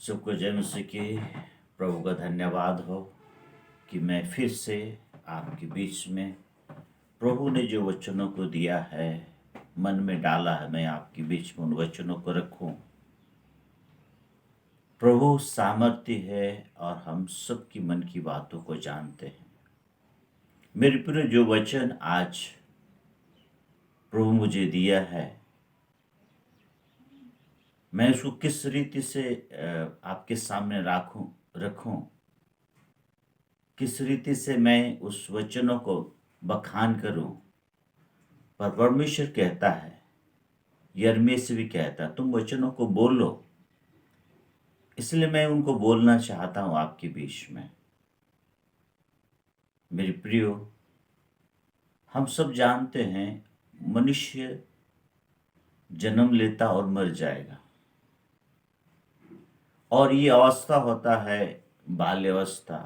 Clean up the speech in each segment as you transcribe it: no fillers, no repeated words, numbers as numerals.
सबको जय मसीह की। प्रभु का धन्यवाद हो कि मैं फिर से आपके बीच में प्रभु ने जो वचनों को दिया है, मन में डाला है, मैं आपके बीच में उन वचनों को रखूं। प्रभु सामर्थ्य है और हम सबकी मन की बातों को जानते हैं। मेरे प्रिय, जो वचन आज प्रभु मुझे दिया है, मैं उसको किस रीति से आपके सामने रखूं, किस रीति से मैं उस वचनों को बखान करूं। पर परमेश्वर कहता है, यिर्मयाह से भी कहता है, तुम वचनों को बोलो। इसलिए मैं उनको बोलना चाहता हूं आपके बीच में। मेरे प्रियो, हम सब जानते हैं मनुष्य जन्म लेता और मर जाएगा, और ये अवस्था होता है बाल्यावस्था,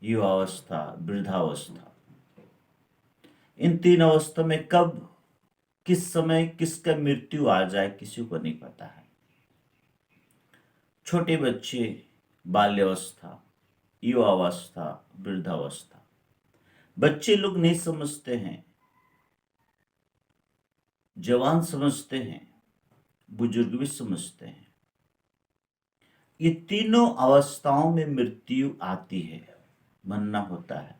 युवावस्था, वृद्धावस्था। इन तीन अवस्था में कब किस समय किसका मृत्यु आ जाए किसी को नहीं पता है। छोटे बच्चे बाल्यावस्था, युवावस्था, वृद्धावस्था, बच्चे लोग नहीं समझते हैं, जवान समझते हैं, बुजुर्ग भी समझते हैं। ये तीनों अवस्थाओं में मृत्यु आती है, मरना होता है।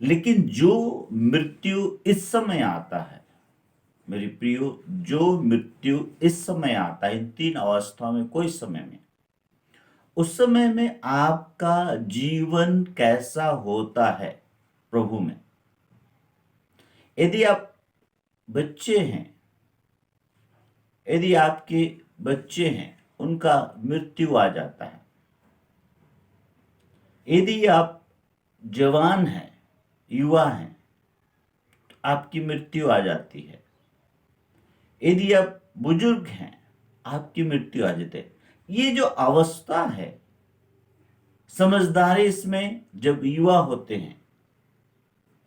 लेकिन जो मृत्यु इस समय आता है, मेरे प्रियो, जो मृत्यु इस समय आता है, इन तीन अवस्थाओं में कोई समय में, उस समय में आपका जीवन कैसा होता है प्रभु में। यदि आप बच्चे हैं, यदि आपके बच्चे हैं, उनका मृत्यु आ जाता है। यदि आप जवान हैं, युवा हैं, तो आपकी मृत्यु आ जाती है। यदि आप बुजुर्ग हैं, आपकी मृत्यु आ जाती है। ये जो अवस्था है, समझदारी इसमें जब युवा होते हैं,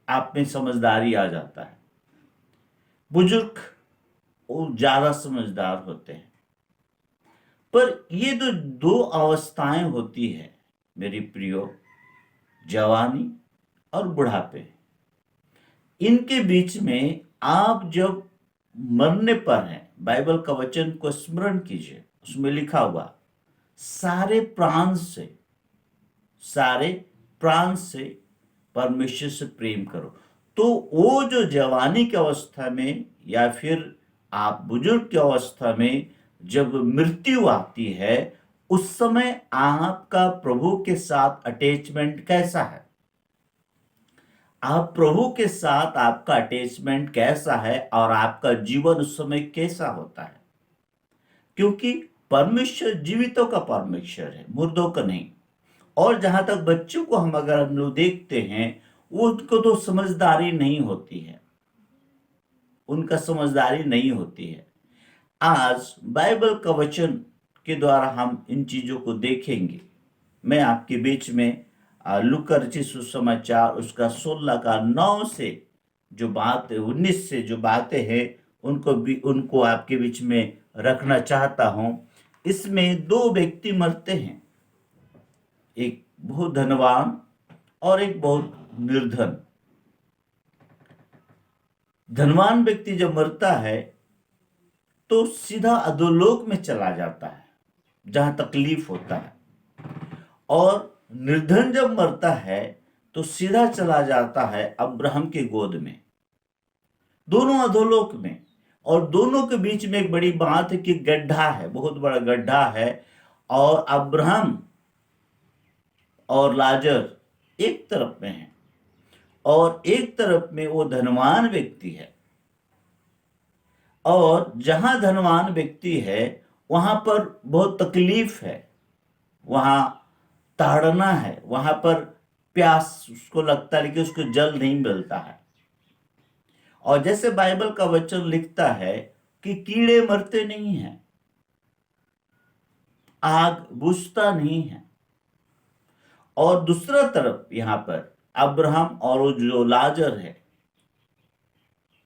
आप में समझदारी आ जाता है। बुजुर्ग वो ज्यादा समझदार होते हैं। पर ये जो दो अवस्थाएं होती है मेरी प्रियो, जवानी और बुढ़ापे, इनके बीच में आप जब मरने पर हैं, बाइबल का वचन को स्मरण कीजिए। उसमें लिखा हुआ, सारे प्राण से परमेश्वर से प्रेम करो। तो वो जो जवानी की अवस्था में या फिर आप बुजुर्ग की अवस्था में जब मृत्यु आती है, उस समय आपका प्रभु के साथ अटैचमेंट कैसा है? आप प्रभु के साथ आपका अटैचमेंट कैसा है और आपका जीवन उस समय कैसा होता है? क्योंकि परमेश्वर जीवितों का परमेश्वर है, मुर्दों का नहीं। और जहां तक बच्चों को हम लोग देखते हैं, उनको तो समझदारी नहीं होती है, उनका समझदारी नहीं होती है। आज बाइबल का वचन के द्वारा हम इन चीजों को देखेंगे। मैं आपके बीच में लूका रचित सुसमाचार उसका 16 का 9 से जो बात 19 से जो बातें हैं, उनको आपके बीच में रखना चाहता हूं। इसमें दो व्यक्ति मरते हैं, एक बहुत धनवान और एक बहुत निर्धन। धनवान व्यक्ति जब मरता है तो सीधा अधोलोक में चला जाता है, जहां तकलीफ होता है। और निर्धन जब मरता है तो सीधा चला जाता है अब्राहम के गोद में। दोनों अधोलोक में, और दोनों के बीच में एक बड़ी बात है कि गड्ढा है, बहुत बड़ा गड्ढा है। और अब्राहम और लाजर एक तरफ में है, और एक तरफ में वो धनवान व्यक्ति है। और जहां धनवान व्यक्ति है वहां पर बहुत तकलीफ है, वहां ताड़ना है, वहां पर प्यास उसको लगता है, लेकिन उसको जल नहीं मिलता है। और जैसे बाइबल का वचन लिखता है कि कीड़े मरते नहीं हैं, आग बुझता नहीं है। और दूसरा तरफ यहां पर अब्राहम और वो जो लाजर है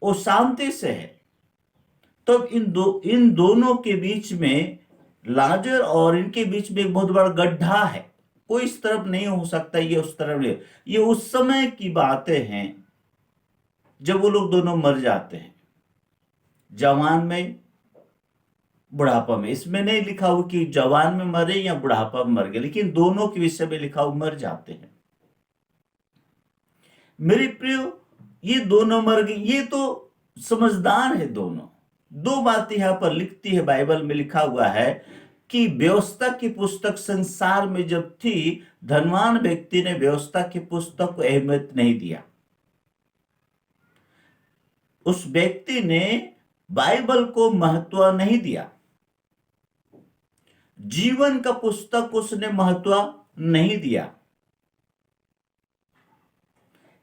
वो शांति से है। तो इन दोनों के बीच में लाजर और इनके बीच में एक बहुत बड़ा गड्ढा है, कोई इस तरफ नहीं हो सकता, ये उस तरफ नहीं। ये उस समय की बातें हैं जब वो लोग दोनों मर जाते हैं, जवान में बुढ़ापा में। इसमें नहीं लिखा हुआ कि जवान में मरे या बुढ़ापा में मर गए, लेकिन दोनों के विषय में लिखा हुआ मर जाते हैं। मेरे प्रियो, ये दोनों मर गए, ये तो समझदार है दोनों। दो बातें यहां पर लिखती है, बाइबल में लिखा हुआ है कि व्यवस्था की पुस्तक संसार में जब थी, धनवान व्यक्ति ने व्यवस्था की पुस्तक को अहमियत नहीं दिया। उस व्यक्ति ने बाइबल को महत्व नहीं दिया, जीवन का पुस्तक उसने महत्व नहीं दिया।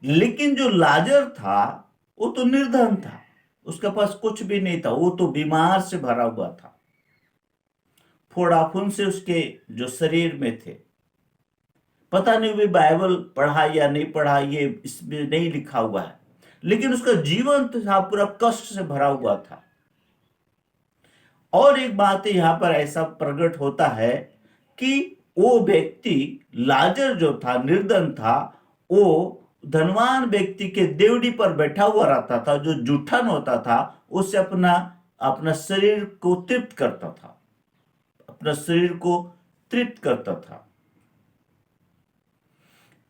लेकिन जो लाजर था वो तो निर्धन था, उसके पास कुछ भी नहीं था, वो तो बीमार से भरा हुआ था, फोड़ाफुन से उसके जो शरीर में थे। पता नहीं वे बाइबल पढ़ा या नहीं पढ़ा, ये इसमें नहीं लिखा हुआ है, लेकिन उसका जीवन तो था पूरा कष्ट से भरा हुआ था। और एक बात यहां पर ऐसा प्रकट होता है कि वो व्यक्ति लाजर जो था, निर्धन था, वो धनवान व्यक्ति के देवड़ी पर बैठा हुआ रहता था, जो जूठन होता था उससे अपना अपना शरीर को तृप्त करता था, अपना शरीर को तृप्त करता था।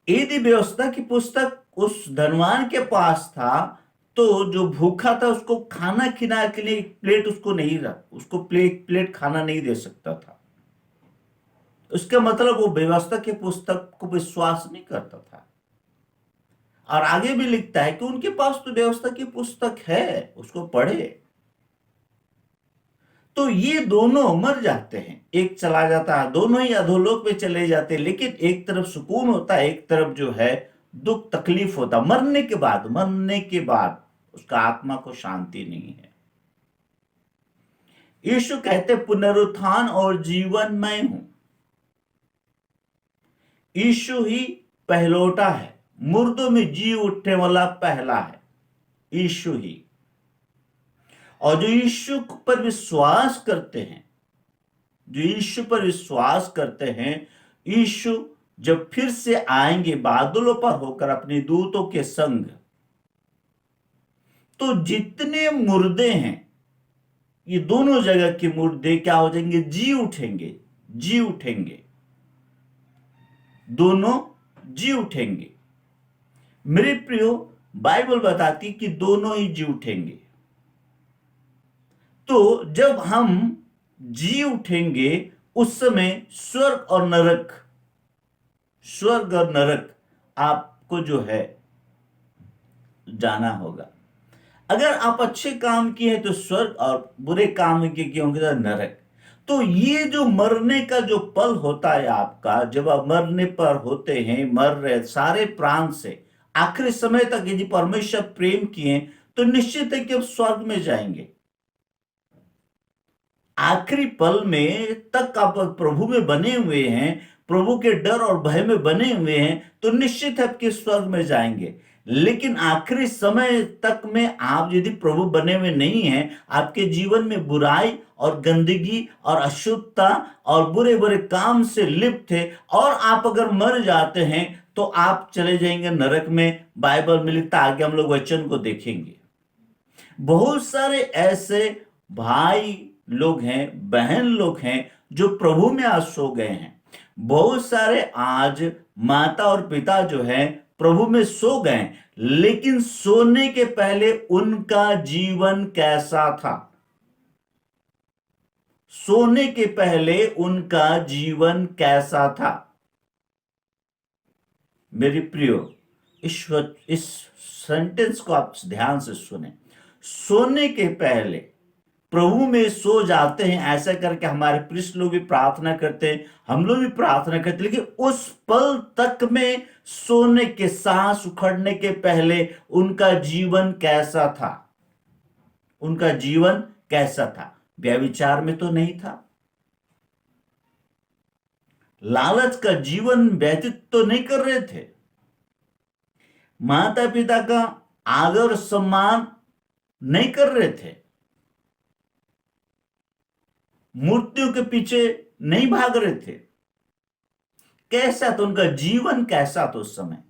यदि व्यवस्था की पुस्तक उस धनवान के पास था तो जो भूखा था उसको खाना खिलाने के लिए एक प्लेट उसको नहीं रख, उसको प्लेट खाना नहीं दे सकता था। उसका मतलब वो व्यवस्था की पुस्तक को विश्वास नहीं करता था। और आगे भी लिखता है कि उनके पास तो व्यवस्था की पुस्तक है, उसको पढ़े। तो ये दोनों मर जाते हैं, एक चला जाता है, दोनों ही अधोलोक में चले जाते हैं। लेकिन एक तरफ सुकून होता है, एक तरफ जो है दुख तकलीफ होता। मरने के बाद उसका आत्मा को शांति नहीं है। यीशु कहते पुनरुत्थान और जीवन मैं हूं। यीशु ही पहलौठा है, मुर्दों में जी उठने वाला पहला है यीशु ही। और जो यीशु पर विश्वास करते हैं, जो यीशु पर विश्वास करते हैं, यीशु जब फिर से आएंगे बादलों पर होकर अपने दूतों के संग, तो जितने मुर्दे हैं, ये दोनों जगह के मुर्दे क्या हो जाएंगे? जी उठेंगे, जी उठेंगे, दोनों जी उठेंगे। मेरे प्रियो, बाइबल बताती कि दोनों ही जी उठेंगे। तो जब हम जी उठेंगे उस समय स्वर्ग और नरक आपको जो है जाना होगा। अगर आप अच्छे काम किए तो स्वर्ग, और बुरे काम किए होंगे तो नरक। तो ये जो मरने का जो पल होता है आपका, जब आप मरने पर होते हैं, मर रहे सारे प्राण से, आखिरी समय तक यदि परमेश्वर प्रेम किए तो निश्चित है कि आप स्वर्ग में जाएंगे। आखिरी पल में तक आप प्रभु में बने हुए हैं, प्रभु के डर और भय में बने हुए हैं, तो निश्चित है आपके स्वर्ग में जाएंगे। लेकिन आखिरी समय तक में आप यदि प्रभु बने हुए नहीं हैं, आपके जीवन में बुराई और गंदगी और अशुद्धता और बुरे बुरे काम से लिप्त थे, और आप अगर मर जाते हैं तो आप चले जाएंगे नरक में। बाइबल में लिखता, आगे हम लोग वचन को देखेंगे। बहुत सारे ऐसे भाई लोग हैं, बहन लोग हैं जो प्रभु में आज सो गए हैं। बहुत सारे आज माता और पिता जो हैं प्रभु में सो गए, लेकिन सोने के पहले उनका जीवन कैसा था? सोने के पहले उनका जीवन कैसा था? मेरी प्रियो, इस सेंटेंस को आप ध्यान से सुने। सोने के पहले प्रभु में सो जाते हैं, ऐसा करके हमारे पृष्ठ लोग भी प्रार्थना करते हैं, हम लोग भी प्रार्थना करते हैं। लेकिन उस पल तक में सोने के सांस उखड़ने के पहले उनका जीवन कैसा था? उनका जीवन कैसा था? व्यभिचार में तो नहीं था, लालच का जीवन व्यतीत तो नहीं कर रहे थे, माता पिता का आदर सम्मान नहीं कर रहे थे, मूर्तियों के पीछे नहीं भाग रहे थे। कैसा था उनका जीवन, कैसा था उस समय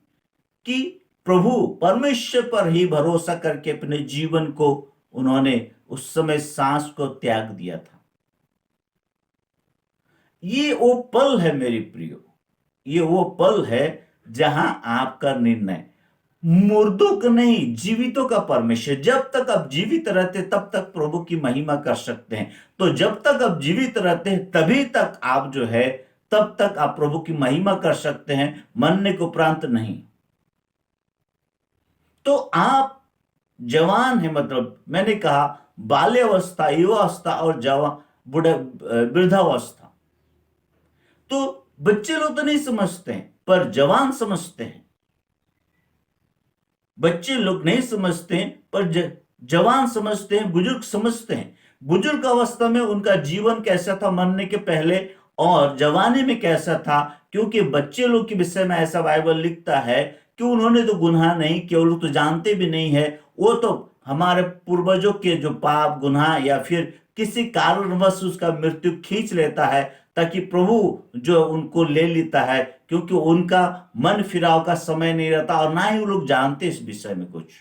कि प्रभु परमेश्वर पर ही भरोसा करके अपने जीवन को उन्होंने उस समय सांस को त्याग दिया था। ये वो पल है मेरी प्रियो, ये वो पल है जहां आपका निर्णय मुर्दों का नहीं, जीवितों का परमेश्वर। जब तक आप जीवित रहते तब तक प्रभु की महिमा कर सकते हैं। तो जब तक आप जीवित रहते हैं तभी तक आप जो है, तब तक आप प्रभु की महिमा कर सकते हैं, मरने के उपरांत नहीं। तो आप जवान है, मतलब मैंने कहा बाल्यावस्था, युवावस्था और जवान, बुढ़े, वृद्धावस्था। तो बच्चे लोग तो नहीं समझते हैं पर जवान समझते हैं। बच्चे लोग नहीं समझते हैं पर जवान समझते हैं, बुजुर्ग समझते हैं। बुजुर्ग अवस्था में उनका जीवन कैसा था मरने के पहले, और जवानी में कैसा था। क्योंकि बच्चे लोग के विषय में ऐसा बाइबल लिखता है कि उन्होंने तो गुनाह नहीं किया, वो लोग तो जानते भी नहीं है। वो तो हमारे पूर्वजों के जो पाप गुनाह या फिर किसी कारणवश उसका मृत्यु खींच लेता है, ताकि प्रभु जो उनको ले लेता है, क्योंकि उनका मन फिराव का समय नहीं रहता और ना ही वो लोग जानते इस विषय में कुछ।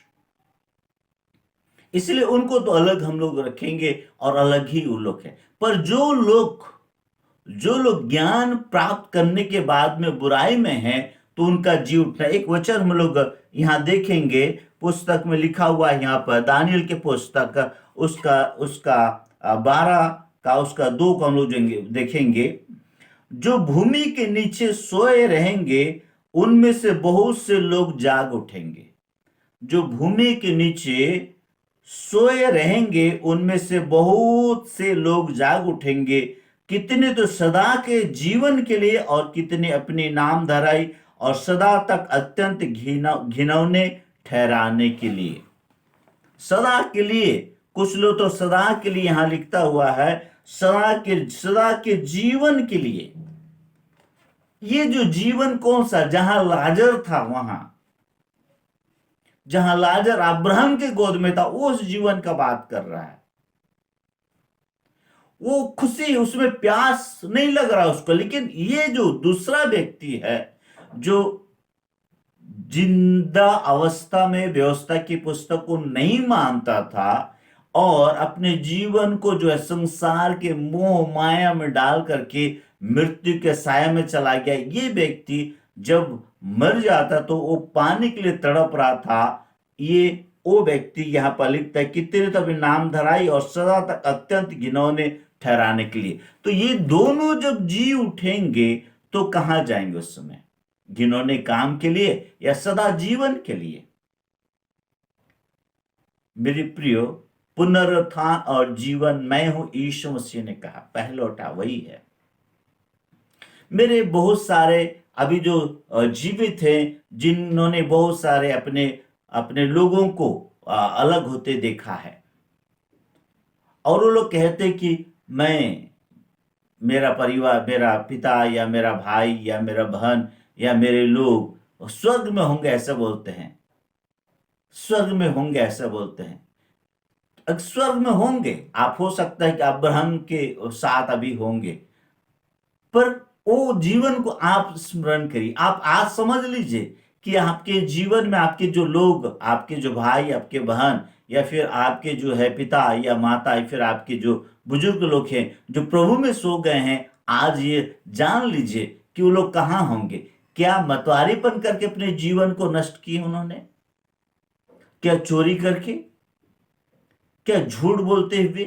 इसलिए उनको तो अलग हम लोग रखेंगे और अलग ही वो लोग है। पर जो लोग ज्ञान प्राप्त करने के बाद में बुराई में हैं, तो उनका जी उठना। एक वचन हम लोग यहां देखेंगे, पुस्तक में लिखा हुआ है, यहां पर दानियल के पुस्तक उसका उसका 12 का उसका 2 को हम लोग देखेंगे। जो भूमि के नीचे सोए रहेंगे उनमें से बहुत से लोग जाग उठेंगे। जो भूमि के नीचे सोए रहेंगे उनमें से बहुत से लोग जाग उठेंगे, कितने तो सदा के जीवन के लिए और कितने अपनी नाम धराई और सदा तक अत्यंत घिनौने ठहराने के लिए। सदा के लिए, कुछ लोग तो सदा के लिए यहां लिखता हुआ है, सदा के जीवन के लिए। ये जो जीवन कौन सा, जहां लाजर था, वहां जहां लाजर अब्राहम के गोद में था, उस जीवन का बात कर रहा है। वो खुशी, उसमें प्यास नहीं लग रहा उसको। लेकिन ये जो दूसरा व्यक्ति है, जो जिंदा अवस्था में व्यवस्था की पुस्तक को नहीं मानता था और अपने जीवन को जो है संसार के मोह माया में डाल करके मृत्यु के साया में चला गया, ये व्यक्ति जब मर जाता तो वो पाने के लिए तड़प रहा था। ये वो व्यक्ति यहां पर लिखता है, कितने तब नाम धराई और सदा तक अत्यंत घिनौने ठहराने के लिए। तो ये दोनों जब जी उठेंगे तो कहां जाएंगे उस समय, घिनौने काम के लिए या सदा जीवन के लिए। मेरी प्रियो, पुनरुत्थान और जीवन मैं हूं, यीशु मसीह ने कहा, पहलौठा वही है। मेरे बहुत सारे अभी जो जीवित हैं, जिन्होंने बहुत सारे अपने अपने लोगों को अलग होते देखा है, और वो लोग कहते कि मैं, मेरा परिवार, मेरा पिता या मेरा भाई या मेरा बहन या मेरे लोग स्वर्ग में होंगे, ऐसा बोलते हैं। स्वर्ग में होंगे ऐसा बोलते हैं। स्वर्ग में होंगे, आप हो सकता है कि अब्राहम के साथ अभी होंगे, पर वो जीवन को आप स्मरण करिए। आप आज समझ लीजिए कि आपके जीवन में आपके जो लोग, आपके जो भाई, आपके बहन, या फिर आपके जो है पिता या माता, या फिर आपके जो बुजुर्ग लोग हैं जो प्रभु में सो गए हैं, आज ये जान लीजिए कि वो लोग कहां होंगे। क्या मतवारीपन करके अपने जीवन को नष्ट किए उन्होंने? क्या चोरी करके? क्या झूठ बोलते हुए?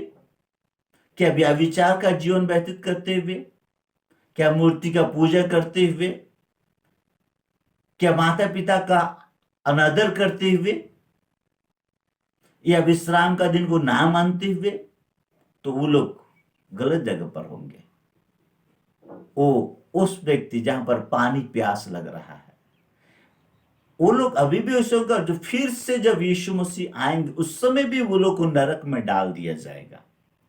क्या व्यभिचार का जीवन व्यतीत करते हुए? क्या मूर्ति का पूजा करते हुए? क्या माता पिता का अनादर करते हुए? या विश्राम का दिन को ना मानते हुए? तो वो लोग गलत जगह पर होंगे। वो उस व्यक्ति जहां पर पानी प्यास लग रहा है, वो लोग अभी भी उस होगा, जो फिर से जब यीशु मसीह आएंगे उस समय भी वो लोग को नरक में डाल दिया जाएगा।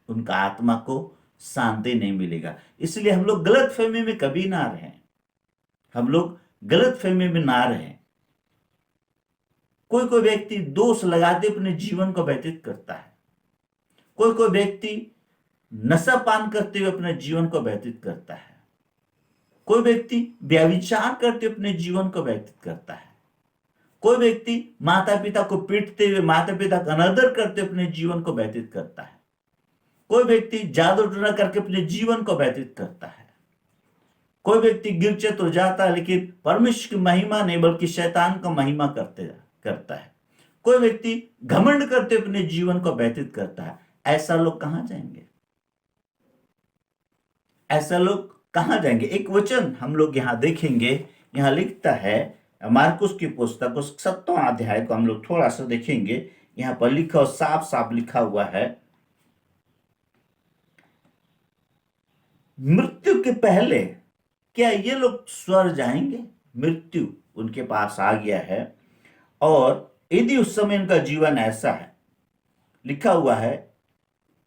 उनका आत्मा को शांति नहीं मिलेगा। इसलिए हम लोग गलत फहमी में कभी ना रहें। हम लोग गलत फहमी में ना रहें। कोई कोई व्यक्ति दोष लगाते अपने जीवन को व्यतीत करता है। कोई कोई व्यक्ति नशा पान करते हुए अपने जीवन को व्यतीत करता है, कोई व्यक्ति व्यभिचार करते हुए अपने जीवन को व्यतीत करता है, कोई व्यक्ति माता पिता को पीटते हुए, माता पिता का अनादर करते हुए अपने जीवन को व्यतीत करता है, कोई व्यक्ति जादू टोना करके अपने जीवन को व्यतीत करता है, कोई व्यक्ति गिरचे तो जाता है लेकिन परमेश्वर की महिमा नहीं बल्कि शैतान का महिमा करता है, कोई व्यक्ति घमंड करते अपने जीवन को व्यतीत करता है। ऐसा लोग कहां जाएंगे? ऐसा लोग कहां जाएंगे? एक वचन हम लोग यहां देखेंगे, यहां लिखता है मार्कुस की पुस्तक उस 7वां अध्याय को हम लोग थोड़ा सा देखेंगे। यहां पर लिखा और साफ साफ लिखा हुआ है, मृत्यु के पहले क्या ये लोग स्वर्ग जाएंगे? मृत्यु उनके पास आ गया है और यदि उस समय इनका जीवन ऐसा है, लिखा हुआ है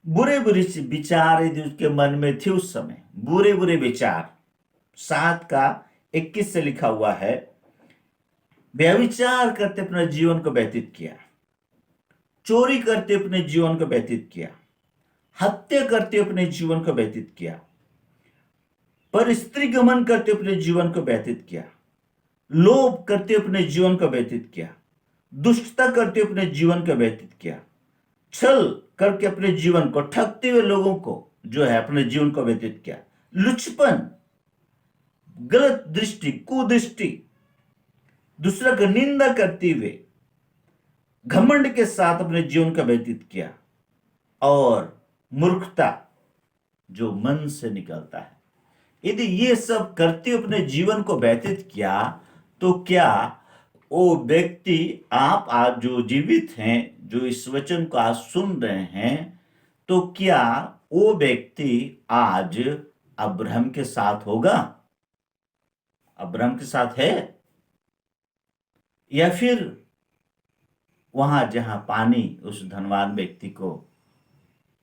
बुरे बुरे विचार यदि उसके मन में थे उस समय, बुरे बुरे विचार, 7:21 से लिखा हुआ है, व्यभिचार करते अपने जीवन को व्यतीत किया, चोरी करते अपने जीवन को व्यतीत किया, हत्या करते अपने जीवन को व्यतीत किया, पर स्त्री गमन करते अपने जीवन को व्यतीत किया, लोभ करते अपने जीवन को व्यतीत किया, दुष्टता करते अपने जीवन को व्यतीत किया, छल करके अपने जीवन को, ठगते हुए लोगों को जो है अपने जीवन को व्यतीत किया, लुचपन, गलत दृष्टि, कुदृष्टि, दूसरा का निंदा करते हुए घमंड के साथ अपने जीवन का व्यतीत किया, और मूर्खता जो मन से निकलता है, यदि ये सब करते हुए अपने जीवन को व्यतीत किया तो क्या वो व्यक्ति, आप आज जो जीवित हैं, जो इस वचन को आज सुन रहे हैं, तो क्या वो व्यक्ति आज अब्राहम के साथ होगा? अब्राहम के साथ है? या फिर वहां जहां पानी उस धनवान व्यक्ति को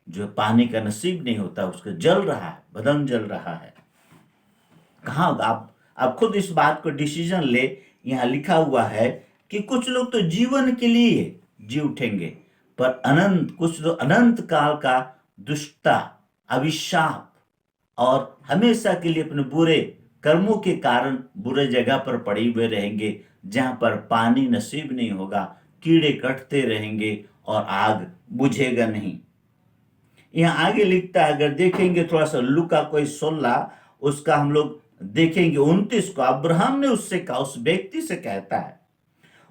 जो पानी का नसीब नहीं होता, उसको जल रहा है, बदन जल रहा है, कहां होगा? आप खुद इस बात को डिसीजन ले। यहां लिखा हुआ है कि कुछ लोग तो जीवन के लिए जी उठेंगे, पर कुछ लोग अनंत काल का दुष्टता, अभिशाप और हमेशा के लिए अपने बुरे कर्मों के कारण बुरे जगह पर पड़े हुए रहेंगे, जहां पर पानी नसीब नहीं होगा, कीड़े कटते रहेंगे और आग बुझेगा नहीं। यहां आगे लिखता है, अगर देखेंगे थोड़ा सा लूका कोई 16 उसका हम लोग देखेंगे 29 को, अब्राहम ने उससे कहा, उस व्यक्ति से कहता है,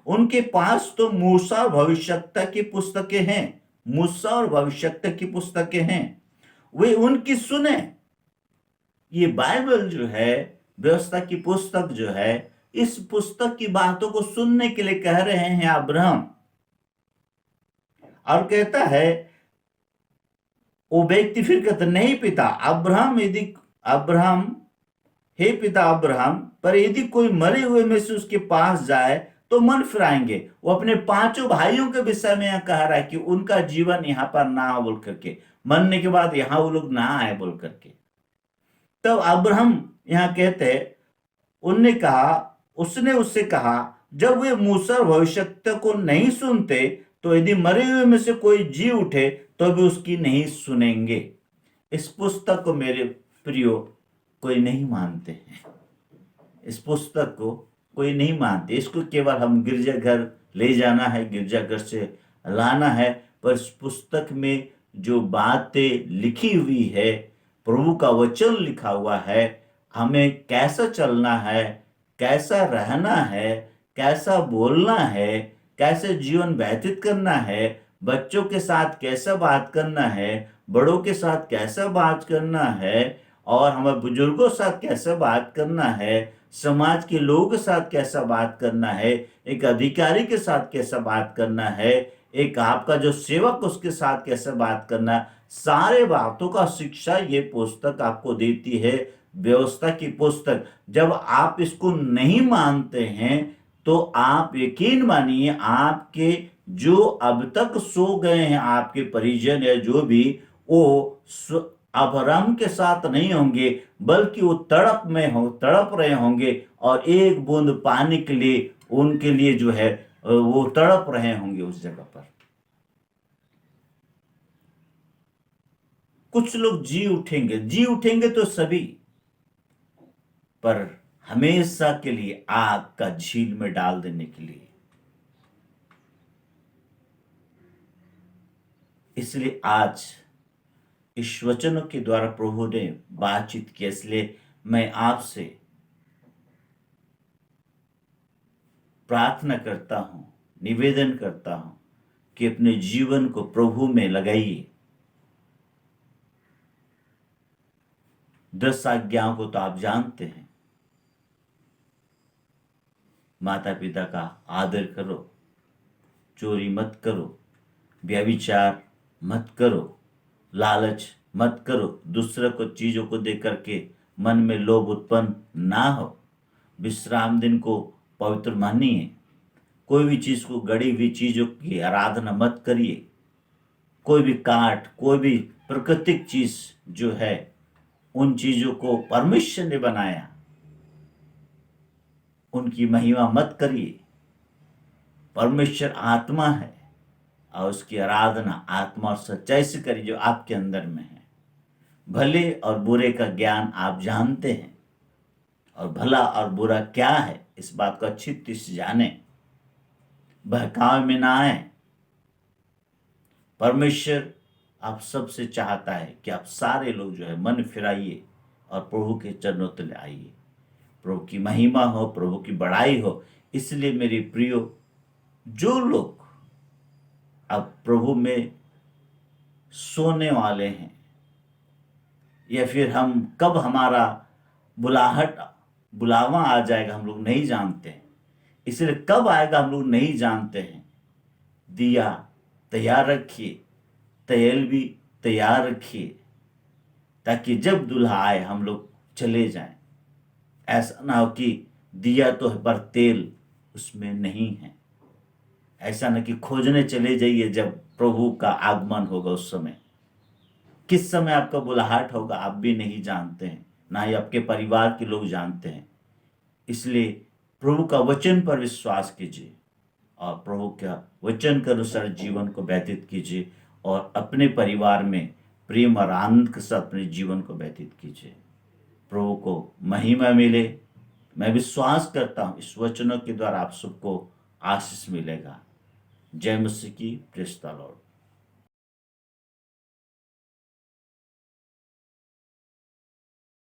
उनके पास तो मूसा और भविष्यवक्ता की पुस्तकें हैं, मूसा और भविष्यवक्ता की पुस्तकें हैं, वे उनकी सुने। ये बाइबल जो है, व्यवस्था की पुस्तक जो है, इस पुस्तक की बातों को सुनने के लिए कह रहे हैं अब्राहम। और कहता है वो व्यक्ति, फिर कहता नहीं पिता अब्राहम, यदि अब्राहम, हे पिता अब्राहम, पर यदि कोई मरे हुए में से उसके पास जाए तो मन फिराएंगे। वो अपने 5 भाइयों के विषय में यह कह रहा है कि उनका जीवन यहां पर ना हो बोल करके, मरने के बाद यहां वो लोग ना आए बोल करके। तब अब्राहम यहां कहते, उसने उससे कहा, जब वे मूसा और भविष्यवक्ता को नहीं सुनते तो यदि मरे हुए में से कोई जी उठे तो भी उसकी नहीं सुनेंगे। इस पुस्तक को मेरे प्रियो कोई नहीं मानते हैं, इस पुस्तक को कोई नहीं मानते। इसको केवल हम गिरजाघर ले जाना है, गिरजाघर से लाना है, पर इस पुस्तक में जो बातें लिखी हुई है, प्रभु का वचन लिखा हुआ है, हमें कैसा चलना है, कैसा रहना है, कैसा बोलना है, कैसे जीवन व्यतीत करना है, बच्चों के साथ कैसा बात करना है, बड़ों के साथ कैसा बात करना है, और हमें बुजुर्गों के साथ कैसा बात करना है, समाज के लोगों के साथ कैसा बात करना है, एक अधिकारी के साथ कैसा बात करना है, एक आपका जो सेवक उसके साथ कैसे बात करना, सारे बातों का शिक्षा ये पुस्तक आपको देती है, व्यवस्था की पुस्तक। जब आप इसको नहीं मानते हैं तो आप यकीन मानिए, आपके जो अब तक सो गए हैं आपके परिजन या जो भी, वो अब्राहम के साथ नहीं होंगे, बल्कि वो तड़प रहे होंगे और एक बूंद पानी के लिए उनके लिए जो है वो तड़प रहे होंगे उस जगह पर। कुछ लोग जी उठेंगे तो सभी, पर हमेशा के लिए आग का झील में डाल देने के लिए। इसलिए आज इस वचनों के द्वारा प्रभु ने बातचीत की, इसलिए मैं आपसे प्रार्थना करता हूं, निवेदन करता हूं कि अपने जीवन को प्रभु में लगाइए। 10 आज्ञाओं को तो आप जानते हैं। माता पिता का आदर करो, चोरी मत करो, व्यभिचार मत करो, लालच मत करो, दूसरे को चीजों को देख करके मन में लोभ उत्पन्न ना हो, विश्राम दिन को पवित्र मानिए, कोई भी चीज को गड़ी हुई चीजों की आराधना मत करिए, कोई भी काट, कोई भी प्राकृतिक चीज जो है उन चीजों को परमेश्वर ने बनाया, उनकी महिमा मत करिए। परमेश्वर आत्मा है और उसकी आराधना आत्मा और सच्चाई से करिए जो आपके अंदर में है। भले और बुरे का ज्ञान आप जानते हैं, और भला और बुरा क्या है इस बात को अच्छी तरह से जाने, बहकावे में ना आए। परमेश्वर आप सबसे चाहता है कि आप सारे लोग जो है मन फिराइए और प्रभु के चरणों तले आइए, प्रभु की महिमा हो, प्रभु की बड़ाई हो। इसलिए मेरे प्रियो, जो लोग अब प्रभु में सोने वाले हैं, या फिर हम कब हमारा बुलावा आ जाएगा हम लोग नहीं जानते हैं, इसलिए कब आएगा हम लोग नहीं जानते हैं। दिया तैयार रखिए, तेल भी तैयार रखिए, ताकि जब दूल्हा आए हम लोग चले जाएं। ऐसा ना हो कि दिया तो है पर तेल उसमें नहीं है। ऐसा ना कि खोजने चले जाइए जब प्रभु का आगमन होगा। उस समय किस समय आपका बुलाहट होगा आप भी नहीं जानते हैं, ना ही आपके परिवार के लोग जानते हैं। इसलिए प्रभु का वचन पर विश्वास कीजिए और प्रभु का वचन के अनुसार जीवन को व्यतीत कीजिए, और अपने परिवार में प्रेम और आनंद के साथ अपने जीवन को व्यतीत कीजिए। प्रभु को महिमा मिले। मैं विश्वास करता हूँ इस वचनों के द्वारा आप सबको आशीष मिलेगा। जय मसीह की। Praise the Lord.